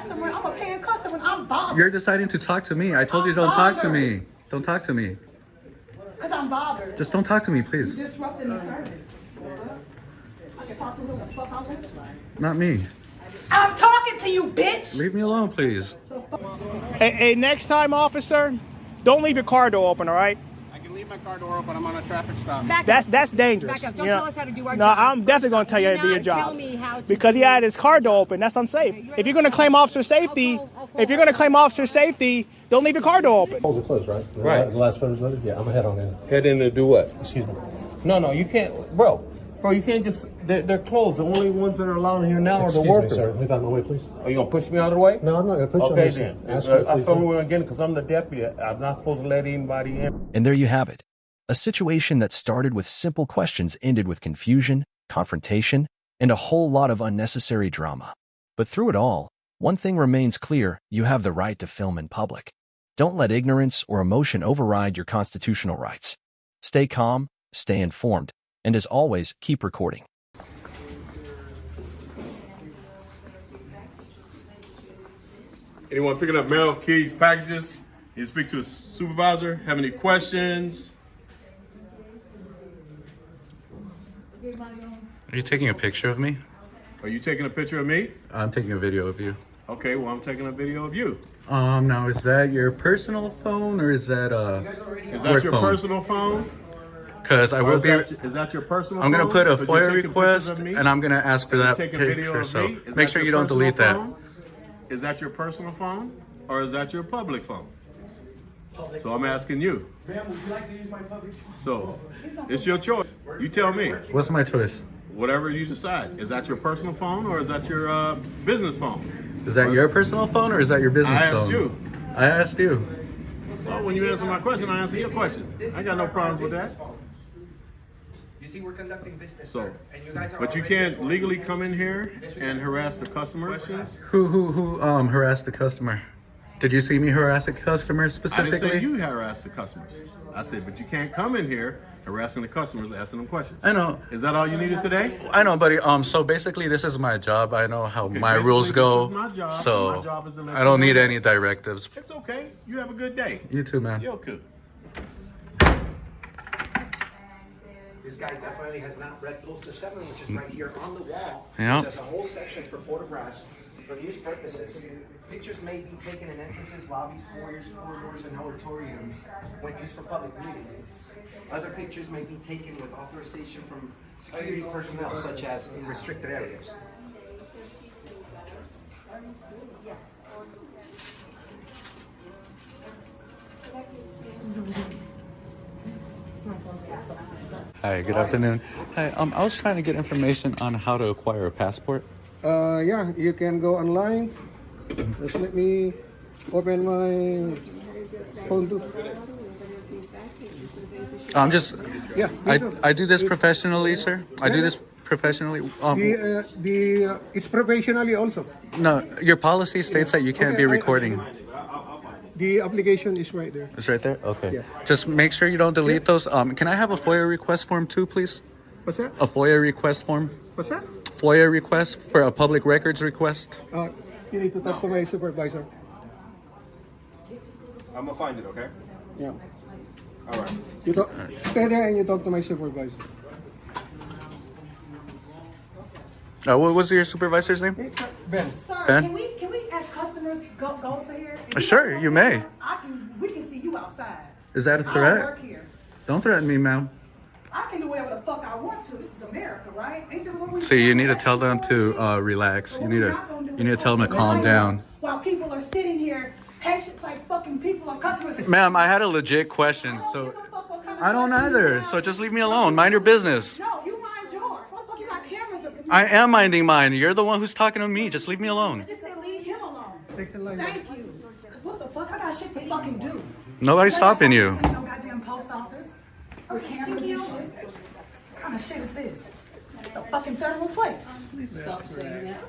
customer. I'm a paying customer. I'm bothered. You're deciding to talk to me. I told you don't talk to me. Don't talk to me. Because I'm bothered. Just don't talk to me, please. You're disrupting the service. I can talk to who the fuck I want. Not me. I'm talking to you, bitch. Leave me alone, please. Hey, next time, officer, don't leave your car door open, all right? I can leave my car door open. I'm on a traffic stop. That's dangerous. Back up. Don't tell us how to do our job. No, I'm definitely going to tell you how to do your job. Tell me how to because he had his car door open. That's unsafe. If you're going to claim officer safety, don't leave your car door open. Polls are closed, right? Right. The last photo's loaded? Yeah, I'm gonna head on in. Head in to do what? Excuse me. No, you can't, bro, you can't just, they're closed. The only ones that are allowed in here now are the Excuse workers. me, sir. Move out of my way, please. Are you gonna push me out of the way? No, I'm not gonna push you. Okay, I'm then. just asking you, I please, told sir. you again because I'm the deputy. I'm not supposed to let anybody in. And there you have it. A situation that started with simple questions ended with confusion, confrontation, and a whole lot of unnecessary drama. But through it all, one thing remains clear: you have the right to film in public. Don't let ignorance or emotion override your constitutional rights. Stay calm, stay informed, and as always, keep recording. Anyone picking up mail, keys, packages? You speak to a supervisor? Have any questions? Are you taking a picture of me? Are you taking a picture of me? I'm taking a video of you. Okay, well, I'm taking a video of you. Now is that your personal phone or is that Is that your personal phone? Because I will be. Is that your personal phone? I'm gonna put a Are you FOIA taking request, pictures of me? and I'm gonna ask for Are you that taking video picture. of So me? Is make that sure your you don't personal delete that. phone? Is that your personal phone or is that your public phone? So I'm asking you. Ma'am, would you like to use my public phone? So it's your choice. You tell me. What's my choice? Whatever you decide. Is that your personal phone or is that your business phone? Is that your personal phone or is that your business phone? I asked you. I asked you. So when you answer my question, I answer your question. I got no problems with that. You see, we're conducting business, So, sir, and you guys are but you already- can't legally come in here and harass the customers. Who harassed the customer? Did you see me harass a customer I specifically? didn't say you harass the customers. I said, but you can't come in here harassing the customers, asking them questions. I know. Is that all you needed today? I know, buddy. So basically, this is my job. I know how my basically, rules go. this is my job. So My job is to let I don't you need know. any directives. It's okay. You have a good day. You too, man. You're cool. This guy definitely has not read poster 7, which is right here on the wall. Yeah. There's a whole section for photographs for use purposes. Pictures may be taken in entrances, lobbies, foyers, corridors, and auditoriums when used for public meetings. Other pictures may be taken with authorization from security personnel, such as in restricted areas. Hi, good afternoon. Hi, I was trying to get information on how to acquire a passport. Yeah, you can go online. Just let me open my phone too. I'm just. Yeah. I do this professionally, sir. I do this professionally. It's professionally also. No, your policy states that you can't be recording. The application is right there. It's right there? Okay. Yeah. Just make sure you don't delete those. Can I have a FOIA request form too, please? What's that? A FOIA request form? What's that? FOIA request for a public records request? You need to talk to my supervisor. I'm gonna find it, okay? Yeah. All right. You talk, stay there and you talk to my supervisor. What was your supervisor's name? Ben. Sir, Ben? can we as customers go to here? Sure, you may. We can see you outside. Is that a I don't threat? work here. Don't threaten me, ma'am. I can do whatever the fuck I want to. This is America, right? Ain't that what we So you need to tell them to relax. You need to tell them to calm down. While people are sitting here, patient like fucking people or customers. Ma'am, I had a legit question. So give a fuck what kind of I don't question you either. have. So just leave me alone. Mind your business. No, you mind yours. Why the fuck you got cameras up? I am minding mine. You're the one who's talking to me. Just leave me alone. Just say leave him alone. Thank you. Cause what the fuck? I got shit to fucking do. Nobody's stopping you. No goddamn post office. With cameras and shit. What kind of shit is this? The fucking federal place. Stop saying that.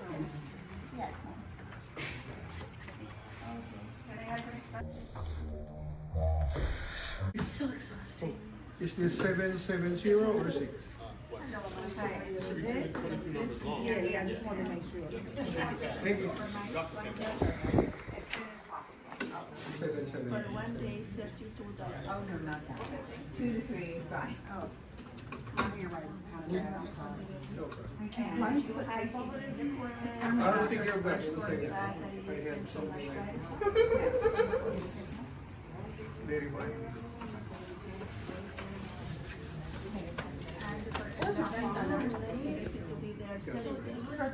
So exhausting. Is this 770 or 6? Yeah, I just wanted to make sure. For 1 day, $32. Oh, no, not that. 2 to 3 is fine. Oh. I don't think you're back in a second. Very fine.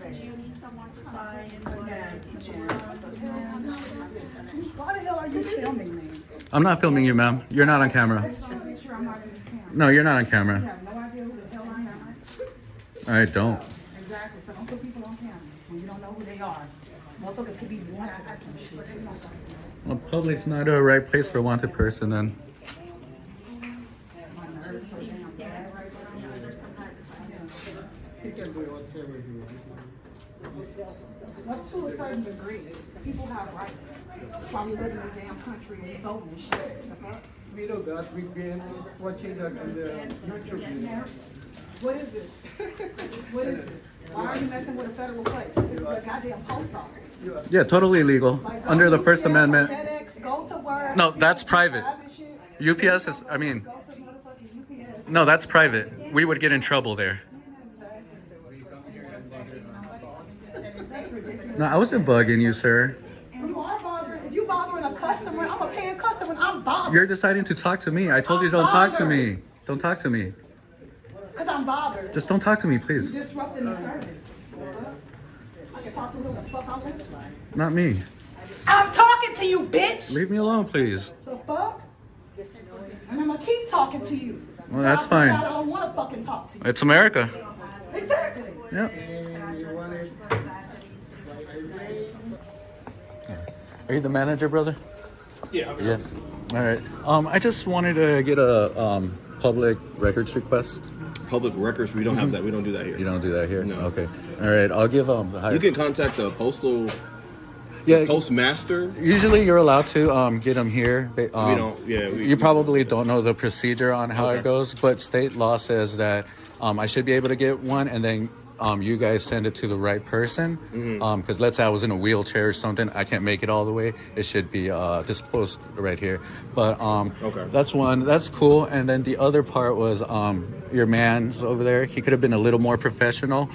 Do you need someone to sign? Why the hell are you filming me? I'm not filming you, ma'am. You're not on camera. No, you're not on camera. You have no idea who the hell I am. I don't. Exactly, so don't put people on camera when you don't know who they are. Motherfuckers could be wanted or some shit. Well, public's not a right place for a wanted person then. He can do whatever he wants. Up to a certain degree, people have rights. That's why we live in a damn country and we vote and shit. The fuck? We know that. We've been watching that in the YouTube video. What is this? What is this? Why are you messing with a federal place? This is a goddamn post office. Yeah, totally illegal. Like, Under the go First to UPS, Amendment. FedEx, go to work. No, that's private. Shit. UPS is, I mean, Go to motherfucking UPS. no, that's private. We would get in trouble there. No, I wasn't bugging you, sir. You are bothering. If you bothering a customer, I'm a paying customer and I'm bothered. You're deciding to talk to me. I told you don't talk to me. Don't talk to me. Because I'm bothered. Just don't talk to me, please. You're disrupting the service. I can talk to who the fuck I want to. Not me. I'm talking to you, bitch! Leave me alone, please. The fuck? And I'm gonna keep talking to you. Well, that's Until I decide fine. I don't want to fucking talk to you. It's America. Exactly. Yep. And you want it Are you the manager, brother? Yeah. Yeah. All right. I just wanted to get a public records request. Public records, we don't have that. We don't do that here. You don't do that here? No. Okay. All right. I'll give the higher. You can contact the postal Yeah. postmaster. Usually you're allowed to get them here. We don't. Yeah. You probably don't know the procedure on how Okay. it goes, but state law says that I should be able to get one, and then you guys send it to the right person. Because let's say I was in a wheelchair or something, I can't make it all the way. It should be disposed right here. But Okay. that's one. That's cool. And then the other part was your man's over there. He could have been a little more professional.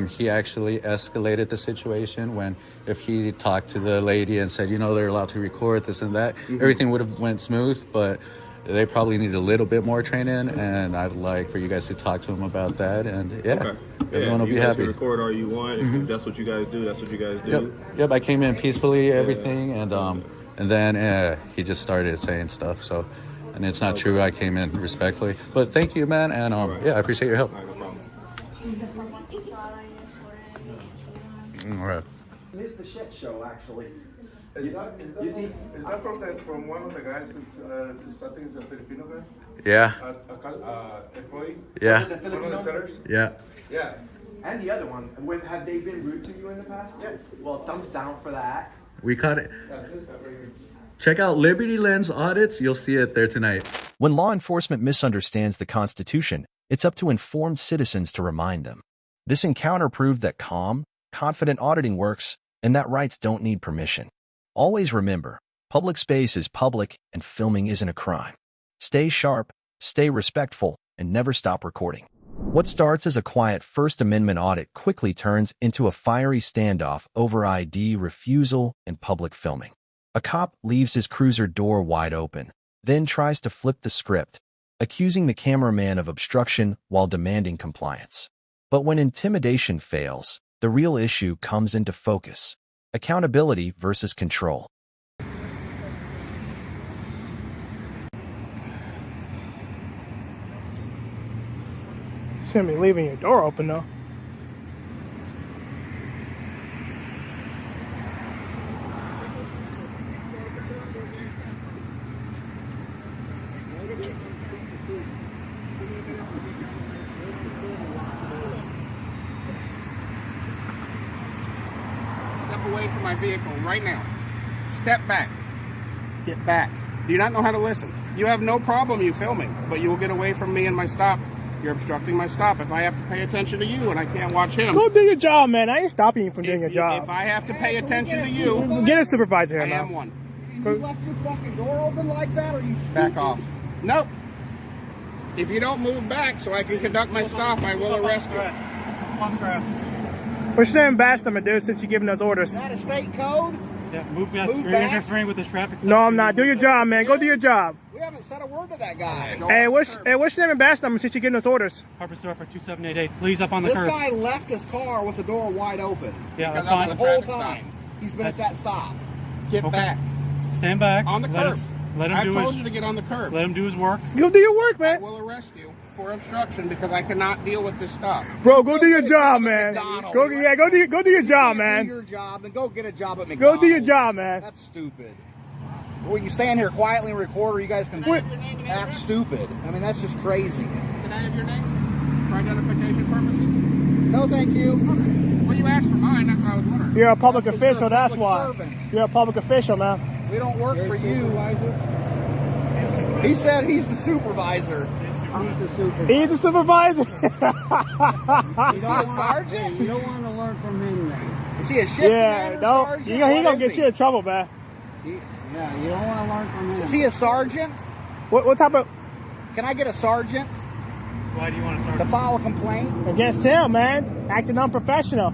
He actually escalated the situation when if he talked to the lady and said, they're allowed to record this and that, everything would have went smooth. But they probably need a little bit more training, and I'd like for you guys to talk to him about that. And Okay. everyone will you be guys happy. can record all you want. If that's what you guys do, that's what you guys do. Yep. I came in peacefully, everything, and then he just started saying stuff. So, and it's not true. I came in respectfully, but thank you, man, and I appreciate your help. All right, no problem. All right. It's the shit show, actually. Is that from one of the guys who's I think it's a Filipino guy? Yeah. Employee? Yeah. The One of the Filipino? tellers? Yeah. Yeah. And the other one. Have they been rude to you in the past? Yeah. Well, thumbs down for that. We caught it. Yeah, this guy right here. Check out Liberty Lens audits. You'll see it there tonight. When law enforcement misunderstands the Constitution, it's up to informed citizens to remind them. This encounter proved that calm, confident auditing works and that rights don't need permission. Always remember, public space is public and filming isn't a crime. Stay sharp, stay respectful, and never stop recording. What starts as a quiet First Amendment audit quickly turns into a fiery standoff over ID, refusal, and public filming. A cop leaves his cruiser door wide open, then tries to flip the script, accusing the cameraman of obstruction while demanding compliance. But when intimidation fails, the real issue comes into focus: accountability versus control. Shouldn't be leaving your door open though. Step away from my vehicle right now. Step back. Get back. Do you not know how to listen? You have no problem you filming, but you will get away from me and my stop You're obstructing my stop. If I have to pay attention to you and I can't watch him. Go do your job, man. I ain't stopping you from doing your job. If I have to pay attention to you. Get a supervisor here, I man. am one. You left your fucking door open like that, or you Back off. Nope. If you don't move back so I can conduct my stop, I will arrest you. On grass. What's your name, Bastam, dude, since you're giving us orders? Is that a state code? Yeah, move back. Move You're back. interfering with the traffic. No, I'm not. Do your job, man. Go do your job. We haven't said a word to that guy. Hey, what's your name and badge number since you're giving us orders? Harper Store for 2788. Please up on the This curb. guy left his car with the door wide open. Yeah, that's The fine. whole time. He's been at that stop. Get back. Stand back. On the curb. Let him I do told his. you to get on the curb. Let him do his work. Go do your work, man. I will arrest you for obstruction because I cannot deal with this stop. Bro, go do your job, man. Go do your job, man. Do your job, then go get a job at Go McDonald's. do your job, man. That's stupid. We can stand here quietly and record, or you guys can act stupid. I mean, that's just crazy. Can I have your name for identification purposes? No, thank you. Okay. Well, you asked for mine. That's what I was wondering. You're a public That's 'cause you're official, a that's public why. servant. You're a public official, man. We don't work for you. He said he's the supervisor. I'm the super. He's a supervisor. Is he a sergeant? You don't want to learn from him, man. Is he a shift Yeah, commander, no. sergeant? He What gonna is get he? you in trouble, man. Yeah, you don't want to learn from him. Is he a sergeant? What type of Can I get a sergeant Why do you want to start? to file a complaint? against him, man? Acting unprofessional.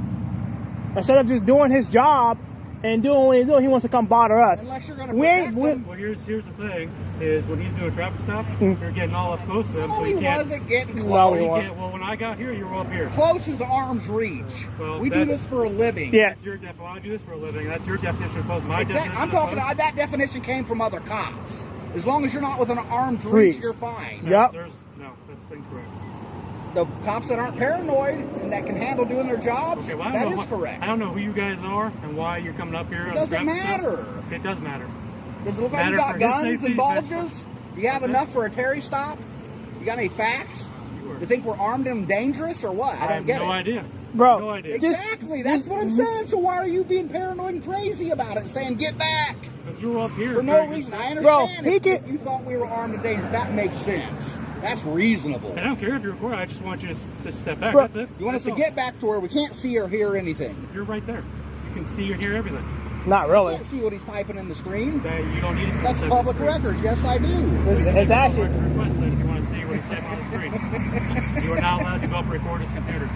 Instead of just doing his job and doing what he's doing, he wants to come bother us. Unless you're going to We ain't. protect him. Well, here's the thing: is when he's doing a traffic stop, you're getting all up close to him, No, so he you can't. wasn't getting close. No, he You wasn't. can't. Well, when I got here, you were up here. Close as arm's reach. Well, We do this for a living. Yeah. That's your well, I do this for a living. That's your definition of close. My definition. I'm of talking close- about that definition came from other cops. As long as you're not within an arm's reach, Reach. you're fine. Yep. No, that's incorrect. The cops that aren't paranoid and that can handle doing their jobs, Okay, well, I that don't is know correct. I don't know who you guys are and why you're coming up here. It on doesn't traffic stop. matter. It does matter. Does it look like you Matter got for his guns safety, and that's bulges? You have Okay. enough for a Terry stop? You got any facts? You think we're armed and dangerous or what? I I don't have get no it. idea. Bro, No idea. Exactly. That's what I'm saying. So why are you being paranoid and crazy about it, saying get back? Because you were up here For no reason. I understand. Bro, he if can- you thought we were armed and dangerous, that makes sense. That's reasonable. I don't care if you're recording. I just want you to step back. Bro, That's it. You want us That's to all. get back to where we can't see or hear anything. You're right there. You can see or hear everything. Not I really. can't see what he's typing in the screen. That you don't need to see That's the public screen. records. Yes, I do. It's actually. Request that if you want to see what he's typing on the screen. You are not allowed to go up and record his computer.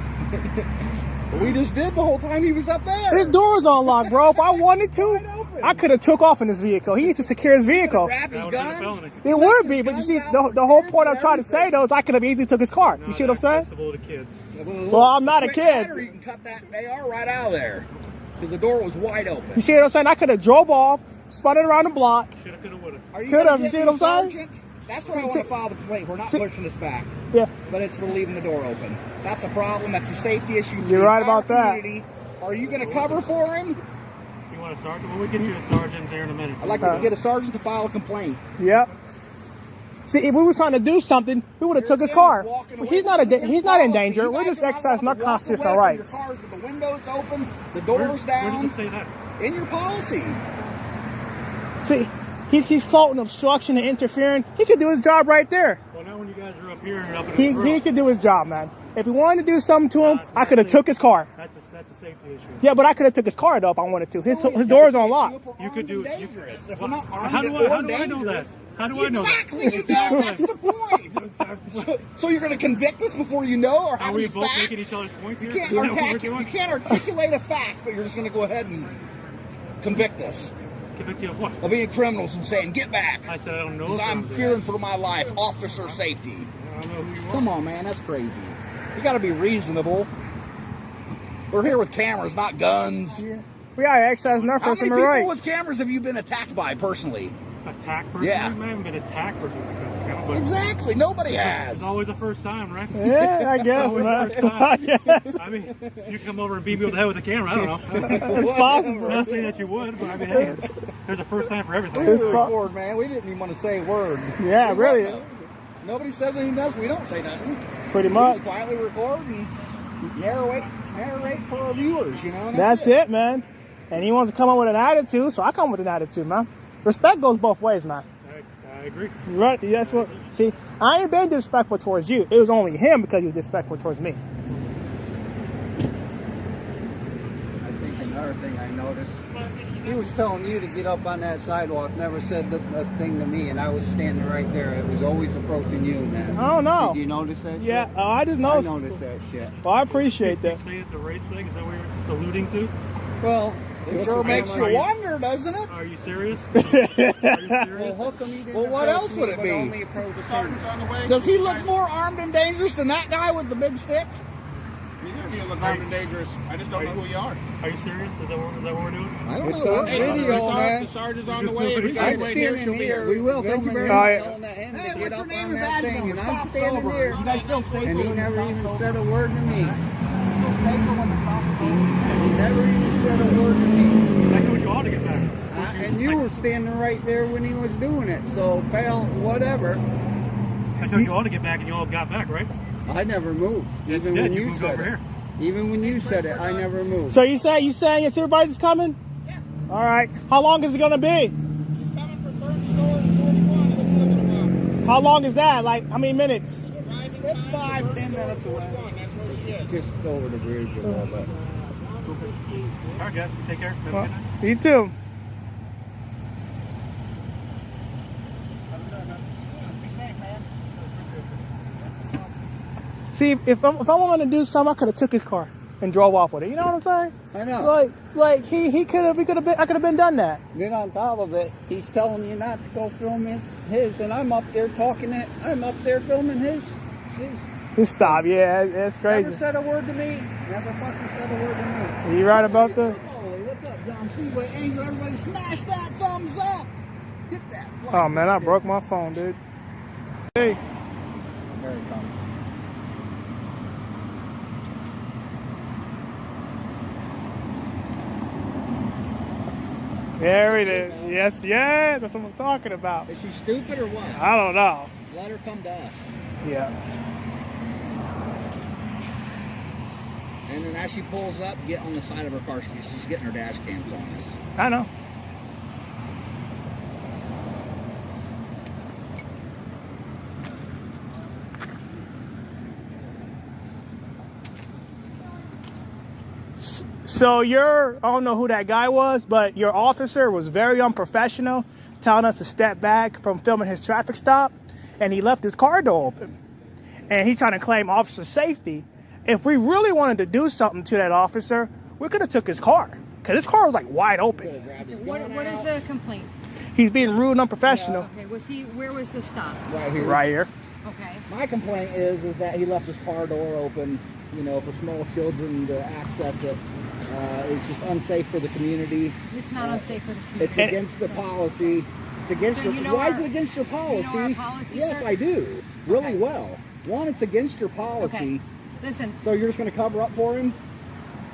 We just did the whole time he was up there. His door's unlocked, bro. If I wanted to, I could have took off in his vehicle. He needs to secure his vehicle. Grab his That would be a guns. felony. It would be, but you see, the whole point I'm trying to say though is I could have easily took his car. You see what I'm saying? Accessible to kids. Well, I'm not a Quick kid. battery, you can cut that AR right out of there because the door was wide open. You see what I'm saying? I could have drove off, spun it around the block. Shoulda, coulda, woulda. Are you Could gonna have, you get see me, what I'm saying? Sergeant? That's what I want to file the complaint. We're not See- pushing this back, Yeah. but it's for leaving the door open. That's a problem. That's a safety issue. For You're the right entire about that. community. Are you going to cover for him? If you want a sergeant, well, we'll get you a sergeant there in a minute. I'd like to get a sergeant to file a complaint. Yep. See, if we were trying to do something, we would have took his car. He's not in danger. We're just exercising our constitutional rights. Your cars with the windows open, the Where doors does down. it say that? In your policy. See, he's floating obstruction and interfering. He could do his job right there. Well, now when you guys are up here and up in He the room, could do his job, man. If we wanted to do something to him, I could have took his car. that's a safety issue. Yeah, but I could have took his car though if I wanted to. His door's on lock. You could do. If we're not armed How do or I know that? dangerous. How do I know that? Exactly, you don't. That's the point. So you're going to convict us before you know, or Are have we any both facts? making each other's points You here? can't, Is that what we're you doing? can't articulate a fact, but you're just going to go ahead and convict us Convict you of what? of being criminals and saying, get back. I said I don't know. Because if I'm there. fearing for my life, officer safety. I don't know who you are. Come on, man, that's crazy. You got to be reasonable. We're here with cameras, not guns. We are exercising our How First many Amendment people rights. with cameras have you been attacked by personally? Attack person? Yeah. I haven't been attacked person. But Exactly. Nobody has. It's always a first time, right? Yeah, I guess, Always man. the first time. Yeah. I mean, you can come over and beat me over the head with a camera. I don't know. It's possible. I'm not saying that you would, but I mean, hey, there's a first time for everything. It's po- record, man. We didn't even want to say a word. Yeah, We really. won't. Nobody says anything else. We don't say nothing. Pretty We much. just quietly record and narrate for our viewers, you know? And That's it, man. And he wants to come up with an attitude, so I come with an attitude, man. Respect goes both ways, man. I agree. Right? That's what. See, I ain't been disrespectful towards you. It was only him because he was disrespectful towards me. I think another thing I noticed, he was telling you to get up on that sidewalk, never said a thing to me, and I was standing right there. It was always approaching you, man. I don't know. Did you notice that Yeah, shit? I just noticed. I noticed that shit. Well, I appreciate that. You say it's a race thing? Is that what you're alluding to? Well, it sure makes you wonder, doesn't it? Are you serious? Well, how come he didn't What else would it be? Does he look more armed and dangerous than that guy with the big stick? You look armed and dangerous. I just don't know who you are. Are you serious? Is that what we're doing? I don't It's know. on video, man. The sergeant's on the way. If you I'm guys wait here, she'll standing be here. here. We will. Thank you very All much. right. Telling that him Hey, to what's get your up name on and that badge thing, number? and I'm Stop standing sober. there. You guys feel safer And he when never the even stop's said a over? word to me. Feel safer when the stop is over? He never even said a word to me. I told you all to get back. And you were standing right there when he was doing it. So, pal, whatever. I told you all to get back, and you all got back, right? I never moved. Yes, Even you when did. You you moved said over it. here. Even when you said it, I never moved. So you saying yes, everybody's coming? Yeah. All right. How long is it gonna be? He's coming from third store and 41. It'll be looking about. How long is that? Like how many minutes? It's 5-10 minutes away. That's where she is. Just over the bridge a little bit. All right, guys. You take care. Have a Well, good night. you too. See, if I wanted to do something, I could have took his car and drove off with it. You know what I'm saying? I know. Like he could have, I could have been done that. Then on top of it, he's telling you not to go film his, and I'm up there talking it. I'm up there filming his. Just stop. Yeah, that's crazy. Never said a word to me. Never fucking said a word to me. You right about that? What's up, John? Freeway Angel. Everybody smash that thumbs up. Hit that. Oh man, I broke my phone, dude. Hey. Very common. There it is. Yes, that's what I'm talking about. Is she stupid or what? I don't know. Let her come to us. Yeah. And then as she pulls up, get on the side of her car. She's getting her dash cams on us. I know. So I don't know who that guy was, but your officer was very unprofessional, telling us to step back from filming his traffic stop, and he left his car door open. And he's trying to claim officer safety. If we really wanted to do something to that officer, we could have took his car, because his car was like wide open. What is the complaint? He's being rude and unprofessional. Okay, where was the stop? Right here. Right here. Okay. My complaint is that he left his car door open, for small children to access it. It's just unsafe for the community. It's not unsafe for the community. It's against the policy. It's against why is it against your policy? You know our policy, yes, sir? I do. Really well. One, it's against your policy. Okay. Listen. So you're just going to cover up for him?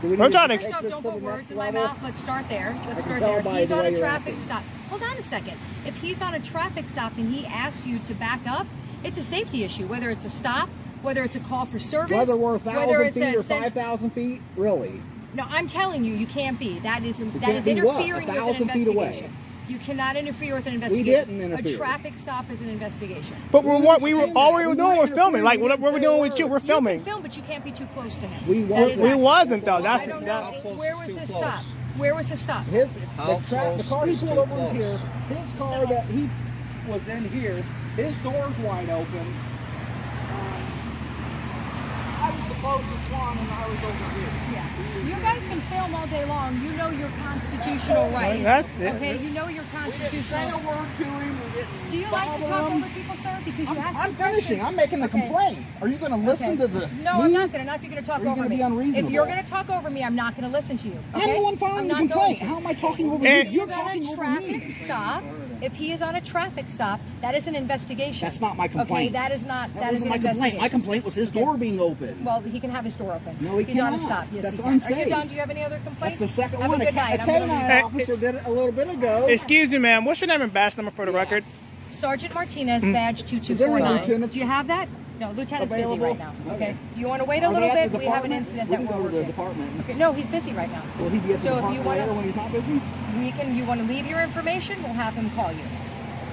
Do we I'm need trying to take this Don't to put the words next in my level? mouth. Let's start there. Let's start tell there. by He's the on way a you're traffic acting. stop. Hold on a second. If he's on a traffic stop and he asks you to back up, it's a safety issue. Whether it's a stop, whether it's a call for service, Whether we're whether 1,000 it's feet or a 5,000 feet, really? No, I'm telling you, you can't be. That is can't interfering be what? with an 1,000 feet away. investigation. You cannot interfere with an investigation. didn't interfere. A traffic stop is an investigation. But all we were doing was filming. Like what we're doing with you, we're You filming. can film, but you can't be too close to him. We We wasn't though. That's I don't know. Where was his stop? Where was his stop? The car he pulled over is here. His car that he was in here, his door's wide open. I was the closest one, and I was over here. Yeah. You guys can film all day long. You know your constitutional rights. That's it. Okay, you know your We didn't say a constitutional. word to him. We didn't Do you like to bother talk him. over people, sir? Because you asked I'm the question. finishing. I'm making the Okay. complaint. Are you going to listen to the No, I'm not gonna. Not if you're gonna talk Or are you over gonna me. be unreasonable? If you're gonna talk over me, I'm not gonna listen to you. I'm Okay? the one filing I'm the not going complaint. to. How am I talking over If you? You're he's on talking a over me. traffic stop, if he is on a traffic stop, that is an investigation. That's not my Okay, complaint. that is not. That That is wasn't an my complaint. investigation. My complaint was his door being open. Well, he can have his door open. No, he He's on a cannot. stop. Yes, That's he can. Are unsafe. you done? Do you have any other complaints? That's the second have one. A good night. A I'm gonna canine leave. officer did it a little bit ago. Excuse me, ma'am. What's your name and badge number for the record? Sergeant Martinez, badge Is there any 2249. lieutenants Do you have that? No, Lieutenant's busy available? right now. Okay. Okay. You want to wait a Are they little at bit? the We have an department? incident We that can we're go to the working. department. Okay. No, he's busy right now. Will he be at the So if you department wanna- later when he's not busy? You want to leave your information? We'll have him call you.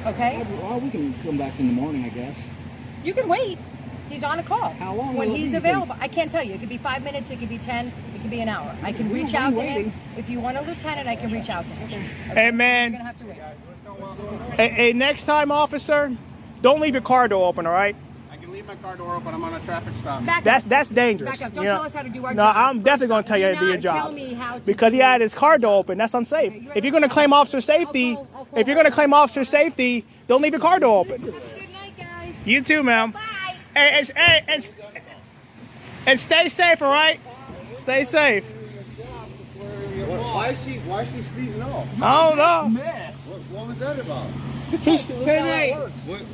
Okay? Well, we can come back in the morning, I guess. You can wait. He's on a call. How long when will it he's be, available? I can't tell you. It could be 5 minutes. It could be 10. It could be an hour. I can reach out to him. If you want a lieutenant, I can reach out to him. Okay? Hey, man. You're gonna have to wait. Hey, next time, officer, don't leave your car door open, all right? I can leave my car door open. I'm on a traffic stop. That's dangerous. Back up. Don't you tell know? us how to do our No, job. I'm definitely going to tell you how to do your Do not job. tell me how to because he had his car door open. That's unsafe. Okay, if you're going to claim officer safety, don't leave your car door open. Have a good night, guys. You too, ma'am. Bye. And stay safe, all right? Stay safe. Why is she speeding off? I don't know. What was that about?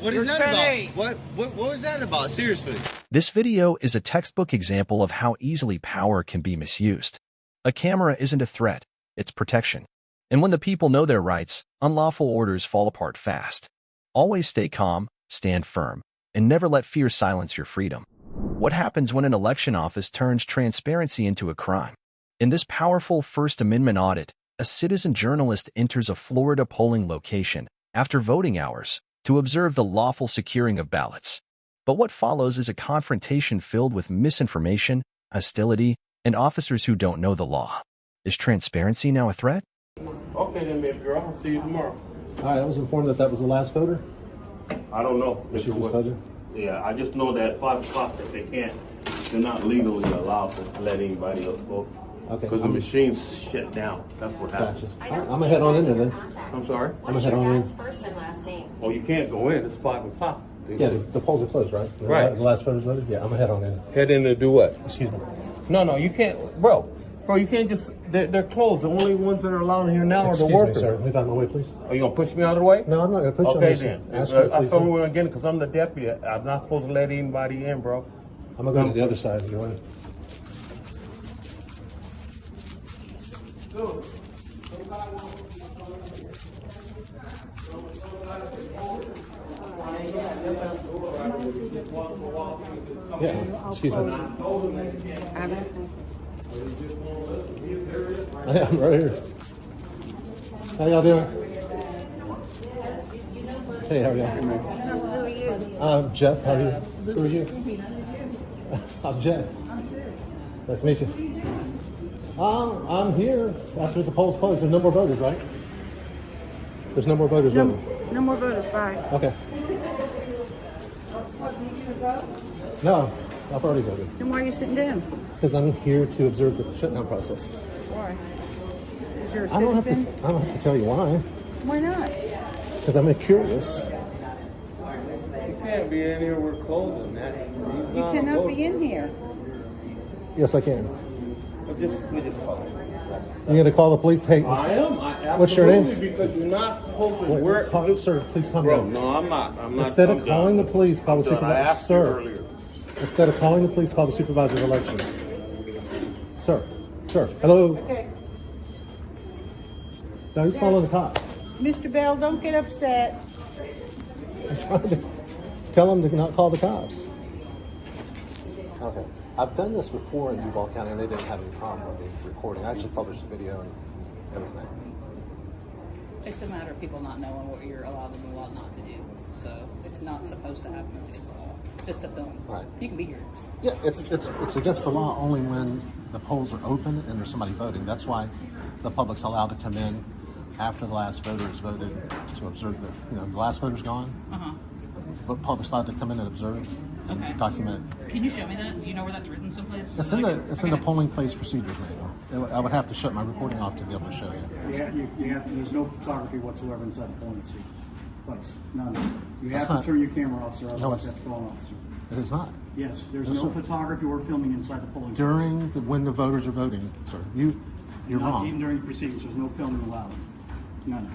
What is that about? What was that about? Seriously. This video is a textbook example of how easily power can be misused. A camera isn't a threat, it's protection. And when the people know their rights, unlawful orders fall apart fast. Always stay calm, stand firm, and never let fear silence your freedom. What happens when an election office turns transparency into a crime? In this powerful First Amendment audit, a citizen journalist enters a Florida polling location after voting hours to observe the lawful securing of ballots. But what follows is a confrontation filled with misinformation, hostility, and officers who don't know the law. Is transparency now a threat? Okay then, baby girl. I'll see you tomorrow. All right, I was informed that was the last voter. I don't know. She just voted? Yeah, I just know that at 5 o'clock that they're not legally allowed to let anybody else vote. Okay. Because the machine's shut down. That's what happened. Gotcha. All right, I'm gonna head on in there then. I'm sorry? I'm gonna head on in. First and last name. Oh, you can't go in. It's 5 o'clock. Yeah, the polls are closed, right? Right. The last voter's voted? Yeah, I'm gonna head on in. Head in to do what? Excuse me. No, you can't. Bro, you can't just. They're closed. The only ones that are allowed in here now are the Excuse workers. me, sir. Move out of my way, please. Are you going to push me out of the way? No, I'm not gonna push you. Okay, I'm then. just asking you, That's please the only don't. way I'm getting because I'm the deputy. I'm not supposed to let anybody in, bro. I'm gonna go to the other side of your way. Yeah, excuse me. I'm right here. How y'all doing? Hey, how are y'all? Who are you? I'm Jeff. How are you? Who are you? I'm Jeff. Nice to meet you. I'm here after the polls closed. There's no more voters, right? There's no more voters voting. No more voters, bye. Okay. No, I've already voted. Then why are you sitting down? Because I'm here to observe the shutdown process. Why? Is you're a I don't citizen? have to tell you why. Why not? Because I'm curious. You can't be in here. We're closing, man. You cannot be in here. Yes, I can. We just call it. You gonna call the police? Hey, I am. What's your name? Because you're not supposed to Wait, work. sir, please calm Bro, down. no, I'm not. Instead of calling the police, call the I supervisor. asked you Sir, earlier. instead of calling the police, call the supervisor of elections. Sir, hello. Okay. No, he's calling the cops. Mr. Bell, don't get upset. I'm trying to tell him to not call the cops. Okay. I've done this before in Duval County, and they didn't have any problem with me recording. I actually published a video and everything. It's a matter of people not knowing what you're allowed and allowed not to do. So it's not supposed to happen as against the law. Just a film. Right. You can be here. Yeah, it's against the law only when the polls are open and there's somebody voting. That's why the public's allowed to come in after the last voter has voted to observe the last voter's gone. But public's allowed to come in and observe and document. Can you show me that? Do you know where that's written someplace? It's in the polling place procedures manual. I would have to shut my recording off to be able to show you. Yeah, there's no photography whatsoever inside the polling place. None. You have to not- turn your camera off, sir. No, Otherwise, it's- that's for all officers. It is not. Yes, there's Yes, no sir. photography or filming inside the polling place. When the voters are voting, sir. You're Not wrong. even during the proceedings. There's no filming allowed. None.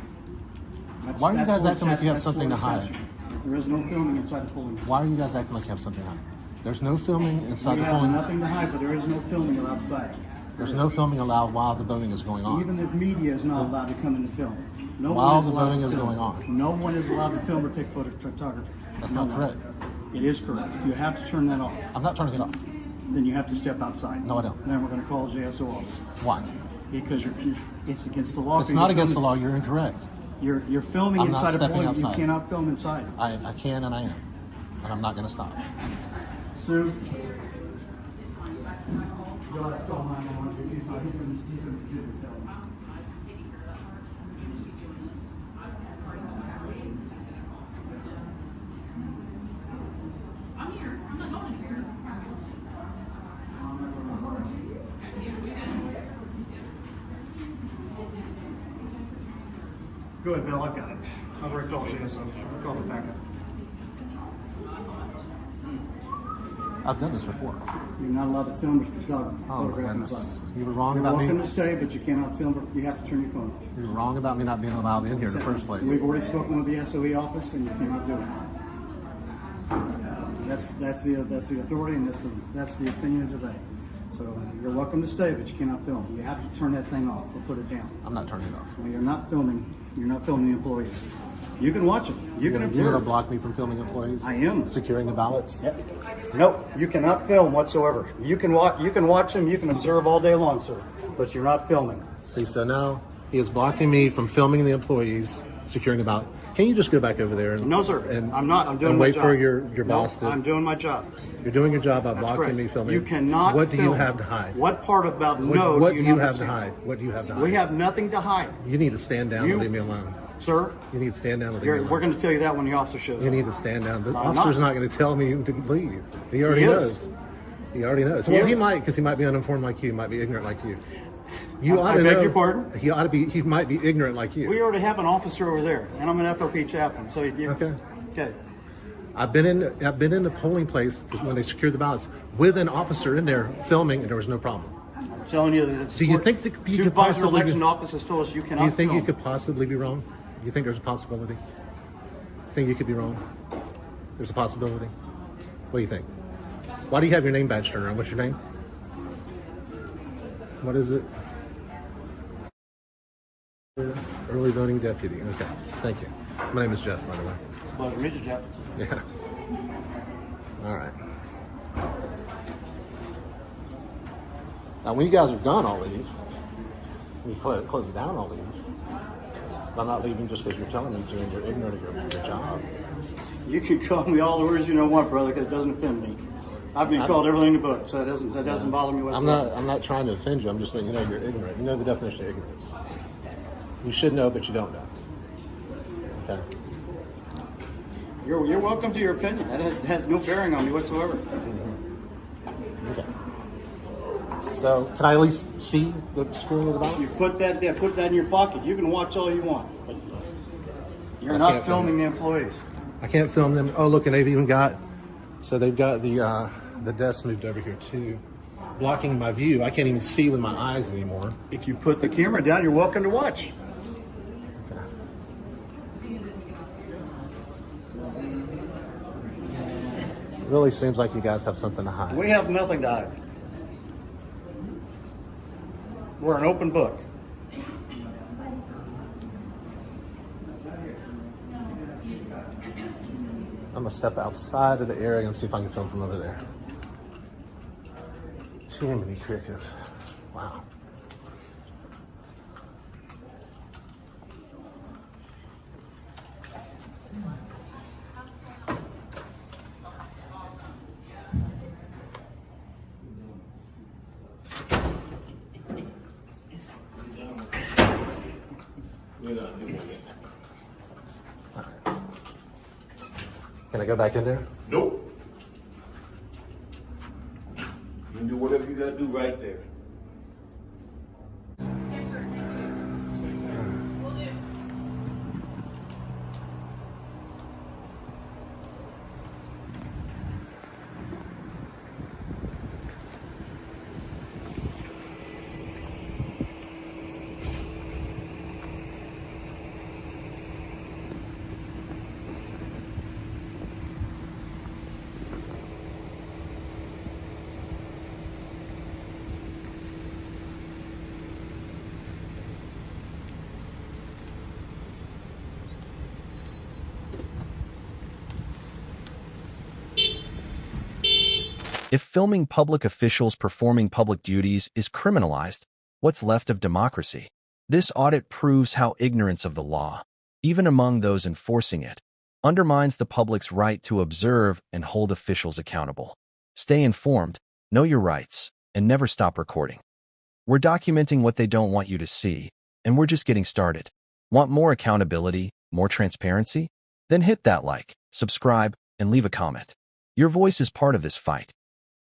Why are you guys Florida acting like you have that's something to Florida hide? statute. There is no filming inside the polling place. Why are you guys acting like you have something to hide? There's no filming inside We the have polling. nothing to hide, but there is no filming outside. There's no filming allowed while the voting is going on. Even the media is not allowed to come in and film. No While one is the allowed voting to is film. going on. No one is allowed to film or take photography. That's No not one. correct. It is correct. You have to turn that off. I'm not turning it off. Then you have to step outside. No, I don't. Then we're going to call a JSO officer. Why? Because it's against the law. It's not against the law. You're incorrect. You're filming I'm not inside a stepping building. outside. You cannot film inside. I can and I am. And I'm not going to stop. Sue? You'll have to call 911 because he's going to do the film. Go ahead, Bill. I've got it. I've already called you, so I'll call the backup. I've done this before. You're not allowed to film if you've got a photograph goodness. inside. You were wrong You're about me. welcome to stay, but you cannot film. You have to turn your phone off. You were wrong about me not being allowed in here in the first place. We've already spoken with the SOE office, and you cannot do it. That's the authority, and that's the opinion of the day. So you're welcome to stay, but you cannot film. You have to turn that thing off or put it down. I'm not turning it off. Well, you're not filming. You're not filming the employees. You can watch them. You can You're observe. going to block me from filming employees? I am. Securing the ballots? Yep. Nope. You cannot film whatsoever. You can watch. You can watch them. You can observe all day long, sir. But you're not filming. See, so now he is blocking me from filming the employees, securing the ballot. Can you just go back over there? And, No, sir. And, I'm not. I'm doing and my wait job. for your boss to. I'm doing my job. You're doing your job by That's blocking correct. me filming. You cannot What do you film. have to hide? What part about What, no what do do you you not have to understand? hide? What do you have to hide? We have nothing to hide. You need to stand down and leave me alone. Sir? You need to stand down and leave me alone. We're going to tell you that when the officer shows You up. need to stand down. The I'm officer's not. not going to tell me to leave. He already is. knows. He already knows. He Well, he is. might, because he might be uninformed like you. He might be ignorant like you. You I ought to beg know. your pardon? He ought to be. He might be ignorant like you. We already have an officer over there, and I'm an FOP chaplain. So Okay. Okay. I've been in the polling place when they secured the ballots with an officer in there filming, and there was no problem. I'm telling you that. Do you think that you could Supervisor possibly? election office has told us you cannot. Do you think film. you could possibly be wrong? Do you think there's a possibility? Think you could be wrong? There's a possibility. What do you think? Why do you have your name badge turned around? What's your name? What is it? Early voting deputy. Okay. Thank you. My name is Jeff, by the way. Pleasure to meet you, Jeff. Yeah. All right. Now, when you guys have done all these, we close it down all these. I'm not leaving just because you're telling me to and you're ignorant of your job. You can call me all the words you don't want, brother, because it doesn't offend me. I've been called everything in the book, so that doesn't bother me whatsoever. I'm not trying to offend you. I'm just letting you know you're ignorant. You know the definition of ignorance. You should know, but you don't know. Okay. You're welcome to your opinion. That has no bearing on me whatsoever. Okay. So, can I at least see the screen of the ballots? You put that in your pocket. You can watch all you want, but you're I not can't filming film. the employees. I can't film them. Oh, look, and they've even got, so they've got the desk moved over here too, blocking my view. I can't even see with my eyes anymore. If you put the camera down, you're welcome to watch. It really seems like you guys have something to hide. We have nothing to hide. We're an open book. I'm gonna step outside of the area and see if I can film from over there. Too many crickets. Wow. Can I go back in there? Nope. You can do whatever you gotta do right there. If filming public officials performing public duties is criminalized, what's left of democracy? This audit proves how ignorance of the law, even among those enforcing it, undermines the public's right to observe and hold officials accountable. Stay informed, know your rights, and never stop recording. We're documenting what they don't want you to see, and we're just getting started. Want more accountability, more transparency? Then hit that like, subscribe, and leave a comment. Your voice is part of this fight.